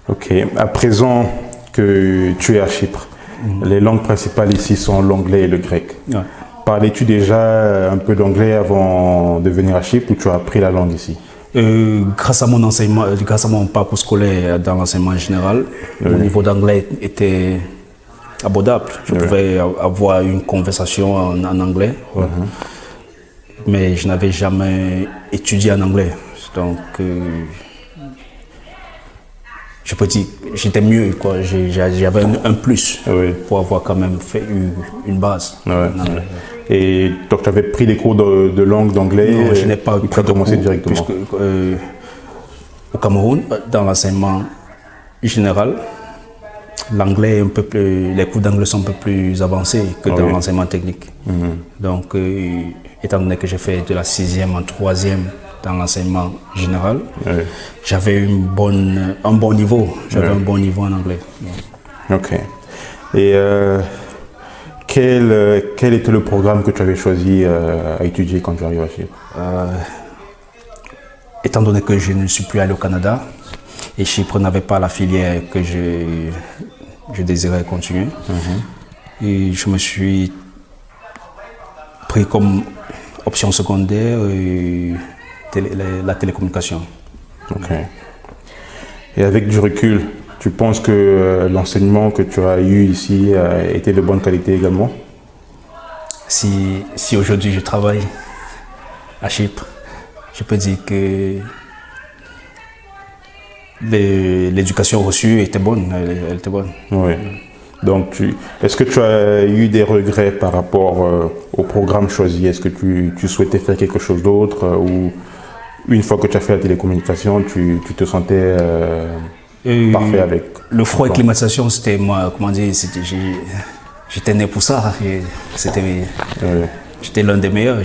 Ok, à présent que tu es à Chypre, les langues principales ici sont l'anglais et le grec. Ouais. Parlais-tu déjà un peu d'anglais avant de venir à Chypre ou tu as appris la langue ici? Grâce à mon enseignement, grâce à mon parcours scolaire dans l'enseignement général, mon niveau d'anglais était abordable. Je pouvais avoir une conversation en anglais, mais je n'avais jamais étudié en anglais. Donc, je peux dire, j'étais mieux, quoi. J'avais un plus pour avoir quand même fait une base en anglais. Et donc tu avais pris des cours de langue d'anglais? Non, je n'ai pas pris de commencé cours, directement. puisque au Cameroun, dans l'enseignement général, l'anglais est un peu plus, les cours d'anglais sont un peu plus avancés que dans l'enseignement technique. Donc, étant donné que j'ai fait de la 6e en 3e dans l'enseignement général, j'avais un bon niveau. J'avais un bon niveau en anglais. Ok. Et quel était le programme que tu avais choisi à étudier quand tu arrives à Chypre? Étant donné que je ne suis plus allé au Canada et Chypre n'avait pas la filière que je désirais continuer, et je me suis pris comme option secondaire la télécommunication. Ok. Et avec du recul, tu penses que l'enseignement que tu as eu ici était de bonne qualité également? Si aujourd'hui je travaille à Chypre, je peux dire que l'éducation reçue était bonne. Elle était bonne. Oui. Donc, est-ce que tu as eu des regrets par rapport au programme choisi? Est-ce que tu souhaitais faire quelque chose d'autre ou une fois que tu as fait la télécommunication, tu te sentais parfait avec? Le froid et climatisation, c'était moi, comment dire, j'étais né pour ça. J'étais l'un des meilleurs,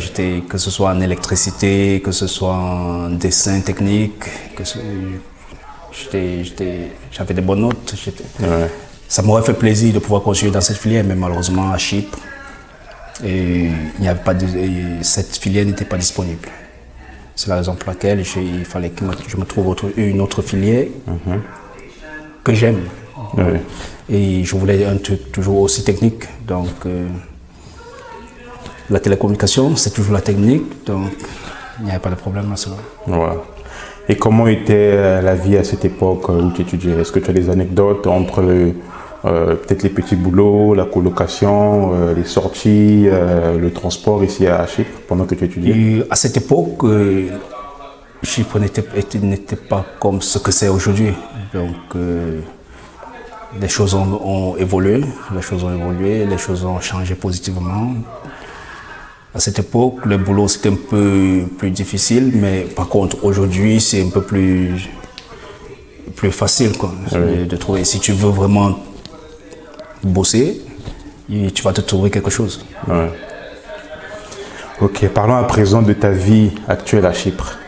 que ce soit en électricité, que ce soit en dessin technique, j'avais des bonnes notes. Ça m'aurait fait plaisir de pouvoir continuer dans cette filière, mais malheureusement à Chypre, cette filière n'était pas disponible. C'est la raison pour laquelle il fallait que je me trouve une autre filière que j'aime. Et je voulais un truc toujours aussi technique. Donc, la télécommunication, c'est toujours la technique, donc il n'y avait pas de problème à cela. Et comment était la vie à cette époque où tu étudiais? Est-ce que tu as des anecdotes entre peut-être les petits boulots, la colocation, les sorties, le transport ici à Chypre pendant que tu étudiais? Et à cette époque, Chypre n'était pas comme ce que c'est aujourd'hui. Donc, les choses ont évolué, les choses ont changé positivement. À cette époque, le boulot c'était un peu plus difficile, mais par contre aujourd'hui c'est un peu plus facile quoi, de trouver. Si tu veux vraiment bosser, tu vas te trouver quelque chose. Ok, parlons à présent de ta vie actuelle à Chypre.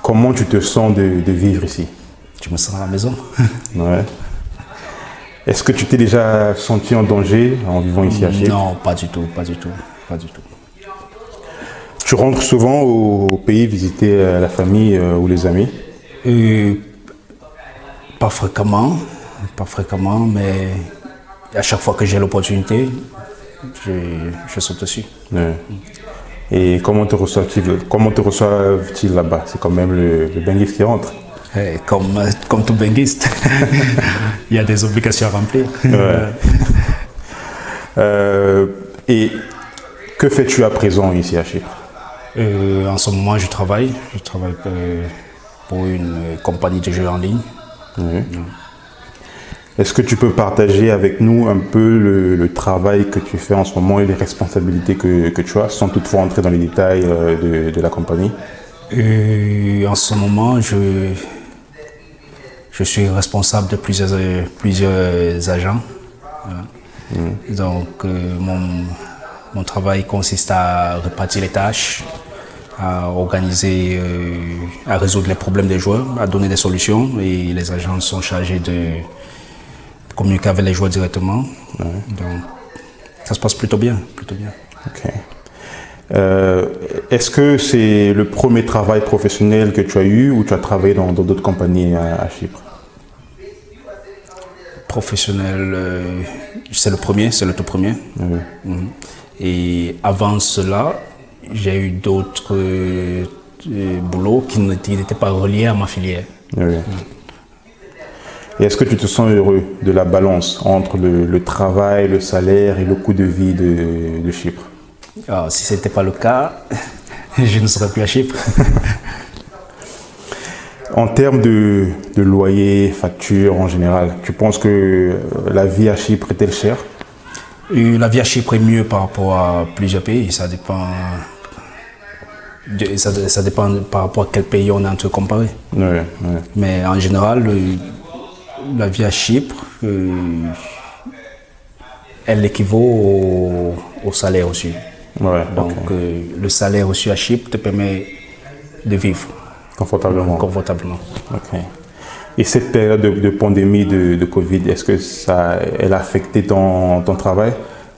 Comment tu te sens de vivre ici? Je me sens à la maison. Est-ce que tu t'es déjà senti en danger en vivant ici à Chypre? Non, pas du tout, pas du tout, pas du tout. Tu rentres souvent au pays visiter la famille ou les amis? Pas fréquemment, mais à chaque fois que j'ai l'opportunité, je saute dessus. Et comment te reçoivent-ils là-bas? C'est quand même le benguiste qui rentre. Comme tout benguiste, il y a des obligations à remplir. Et que fais-tu à présent ici à Chypre? En ce moment, je travaille pour une compagnie de jeux en ligne. Est-ce que tu peux partager avec nous un peu le travail que tu fais en ce moment et les responsabilités que tu as, sans toutefois entrer dans les détails de la compagnie? En ce moment, je suis responsable de plusieurs agents. Donc, mon travail consiste à répartir les tâches, à organiser, à résoudre les problèmes des joueurs, à donner des solutions, et les agents sont chargés de communiquer avec les joueurs directement. Donc, ça se passe plutôt bien. Ok. Est-ce que c'est le premier travail professionnel que tu as eu ou tu as travaillé dans d'autres compagnies à Chypre? Professionnel, c'est le tout premier. Oui. Et avant cela, j'ai eu d'autres boulots qui n'étaient pas reliés à ma filière. Oui. Et est-ce que tu te sens heureux de la balance entre le travail, le salaire et le coût de vie de Chypre? Alors, si ce n'était pas le cas, je ne serais plus à Chypre. En termes de loyer, facture en général, tu penses que la vie à Chypre est-elle chère? La vie à Chypre est mieux par rapport à plusieurs pays. Ça dépend par rapport à quel pays on est en train de comparer. Oui, oui. Mais en général, la vie à Chypre, elle équivaut au salaire reçu. Ouais, Donc, le salaire reçu à Chypre te permet de vivre confortablement. Ok. Et cette période de pandémie de Covid, est-ce que elle a affecté ton travail?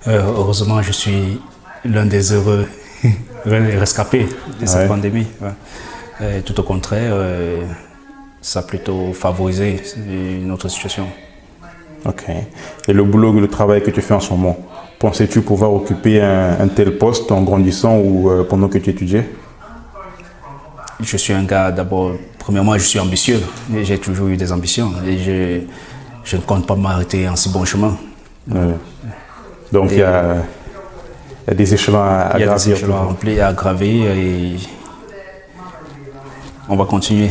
Heureusement, je suis l'un des heureux rescapés de cette pandémie. Ouais. Tout au contraire, ça a plutôt favorisé notre situation. Ok. Et le travail que tu fais en ce moment, pensais-tu pouvoir occuper un tel poste en grandissant ou pendant que tu étudiais? Je suis un gars, d'abord, premièrement, je suis ambitieux. J'ai toujours eu des ambitions et je ne compte pas m'arrêter en si bon chemin. Ouais. Donc, il y a des échelons à gravir. Il y a des échelons à remplir, à gravir et on va continuer.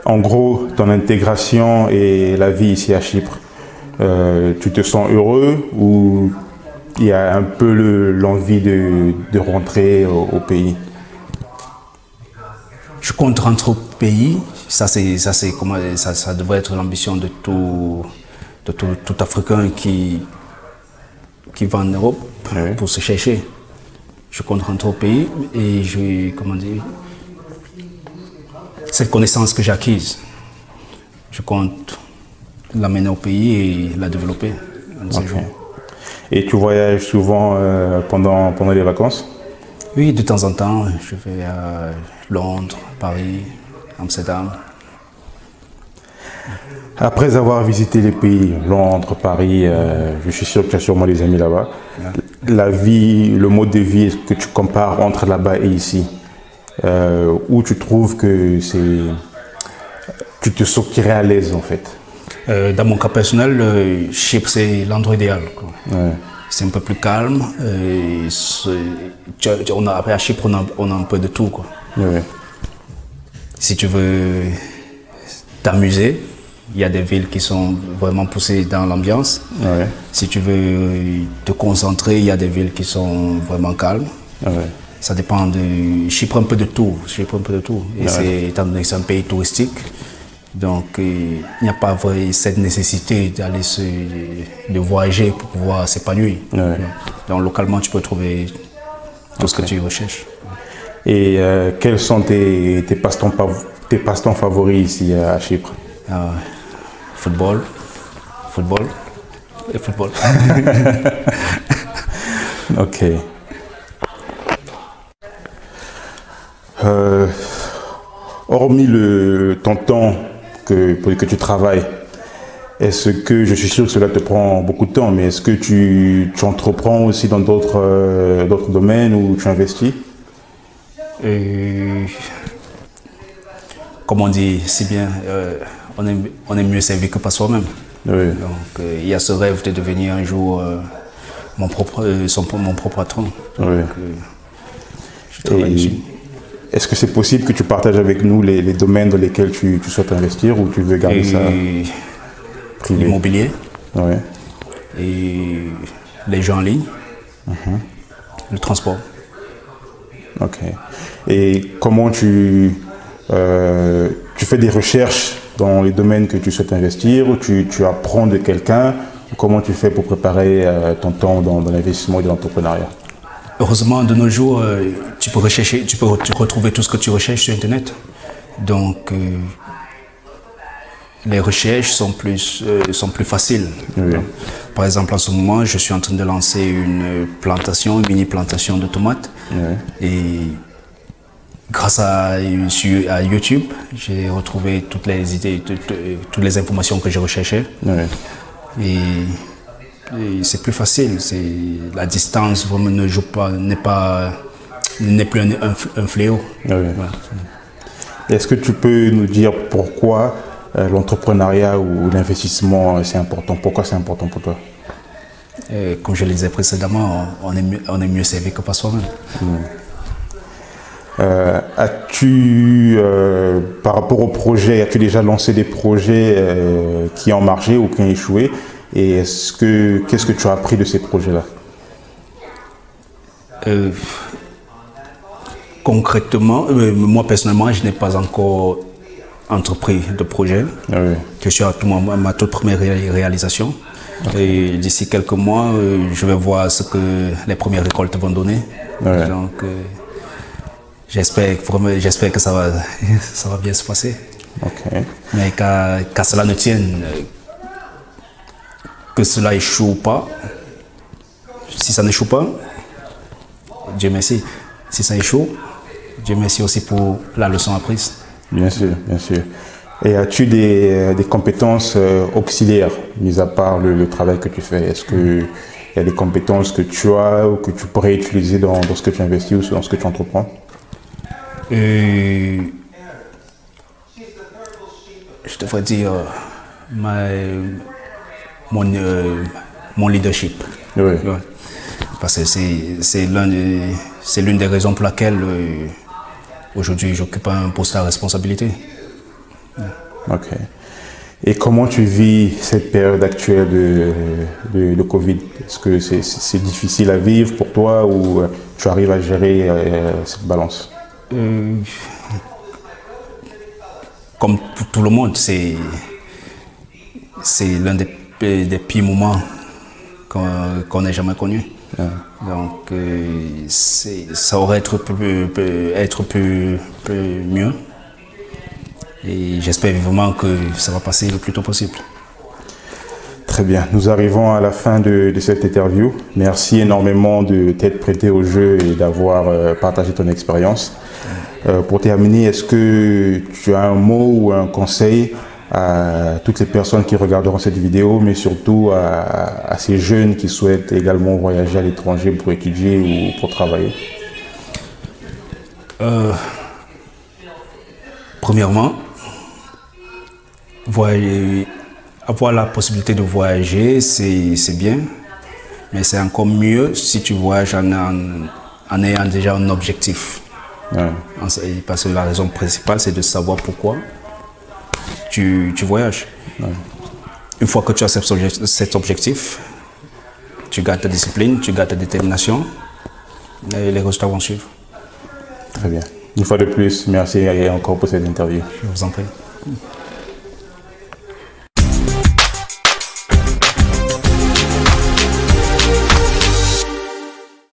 En gros, ton intégration et la vie ici à Chypre, tu te sens heureux ou il y a un peu l'envie de rentrer au pays? Je compte rentrer au pays, ça devrait être l'ambition de tout Africain qui va en Europe pour se chercher. Je compte rentrer au pays et cette connaissance que j'ai acquise, je compte l'amener au pays et la développer. Okay. Et tu voyages souvent pendant les vacances? Oui, de temps en temps, je vais à Londres, Paris, Amsterdam. Après avoir visité les pays, Londres, Paris, je suis sûr que tu as sûrement des amis là-bas. La vie, le mode de vie que tu compares entre là-bas et ici, où tu trouves que tu te sentirais à l'aise en fait? Dans mon cas personnel, Chypre c'est l'endroit idéal. Ouais. C'est un peu plus calme. Après à Chypre, on a un peu de tout, quoi. Ouais. Si tu veux t'amuser, il y a des villes qui sont vraiment poussées dans l'ambiance. Ouais. Si tu veux te concentrer, il y a des villes qui sont vraiment calmes. Ouais. Ça dépend de Chypre, un peu de tout. Chypre, un peu de tout. Et étant donné que c'est un pays touristique, donc il n'y a pas vraiment cette nécessité de voyager pour pouvoir s'épanouir. Ouais. Donc localement, tu peux trouver tout ce que tu recherches. Et quels sont tes passe-temps favoris ici à Chypre? Football et football. Ok. Hormis ton temps pour que tu travailles, est-ce que, je suis sûr que cela te prend beaucoup de temps, mais est-ce que tu entreprends aussi dans d'autres domaines où tu investis? Comme on dit si bien, on est mieux servi que par soi-même. Oui. Donc il y a ce rêve de devenir un jour mon propre patron. Oui. Donc, je travaille dessus. Est-ce que c'est possible que tu partages avec nous les domaines dans lesquels tu souhaites investir ou tu veux garder ça privé? L'immobilier, ouais. Et les jeux en ligne, le transport. Ok. Et comment tu fais des recherches dans les domaines que tu souhaites investir ou tu apprends de quelqu'un? Comment tu fais pour préparer ton temps dans l'investissement et dans l'entrepreneuriat? Heureusement, de nos jours, tu peux retrouver tout ce que tu recherches sur Internet. Donc, les recherches sont plus faciles. Oui. Par exemple, en ce moment, je suis en train de lancer une mini-plantation de tomates. Oui. Et grâce à YouTube, j'ai retrouvé toutes les idées, toutes les informations que je recherchais. Ouais. Et c'est plus facile. La distance vraiment ne joue pas, n'est plus un fléau. Ouais. Voilà. Est-ce que tu peux nous dire pourquoi l'entrepreneuriat ou l'investissement c'est important? Pourquoi c'est important pour toi? Comme je le disais précédemment, on est mieux servi que par soi-même. As-tu, par rapport au projet, as-tu déjà lancé des projets qui ont marché ou qui ont échoué? Et qu'est-ce que tu as appris de ces projets-là? Concrètement, moi personnellement, je n'ai pas encore entrepris de projet. Ah oui. Je suis à ma toute première réalisation. Okay. Et d'ici quelques mois, je vais voir ce que les premières récoltes vont donner. Ouais. Donc, j'espère que ça va bien se passer. Okay. Mais qu'à cela ne tienne, que cela échoue ou pas, si ça n'échoue pas, Dieu merci. Si ça échoue, Dieu merci aussi pour la leçon apprise. Bien sûr, bien sûr. Et as-tu des compétences auxiliaires, mis à part le travail que tu fais? Est-ce qu'il y a des compétences que tu as ou que tu pourrais utiliser dans ce que tu investis ou dans ce que tu entreprends? Je devrais dire mon leadership. Oui. Ouais. Parce que c'est l'une des raisons pour laquelle aujourd'hui j'occupe un poste à responsabilité. Ok. Et comment tu vis cette période actuelle de Covid? Est-ce que c'est difficile à vivre pour toi ou tu arrives à gérer cette balance? Comme pour tout le monde, c'est l'un des pires moments qu'on ait jamais connu. Ouais. Donc, ça aurait être plus mieux. Et j'espère vivement que ça va passer le plus tôt possible. Très bien. Nous arrivons à la fin de cette interview. Merci énormément de t'être prêté au jeu et d'avoir partagé ton expérience. Pour terminer, est-ce que tu as un mot ou un conseil à toutes les personnes qui regarderont cette vidéo, mais surtout à ces jeunes qui souhaitent également voyager à l'étranger pour étudier ou pour travailler? Premièrement, avoir la possibilité de voyager, c'est bien, mais c'est encore mieux si tu voyages en ayant déjà un objectif. Ouais. Parce que la raison principale, c'est de savoir pourquoi tu voyages. Ouais. Une fois que tu as cet objectif, tu gardes ta discipline, tu gardes ta détermination et les résultats vont suivre. Très bien. Une fois de plus, merci encore pour cette interview. Je vous en prie.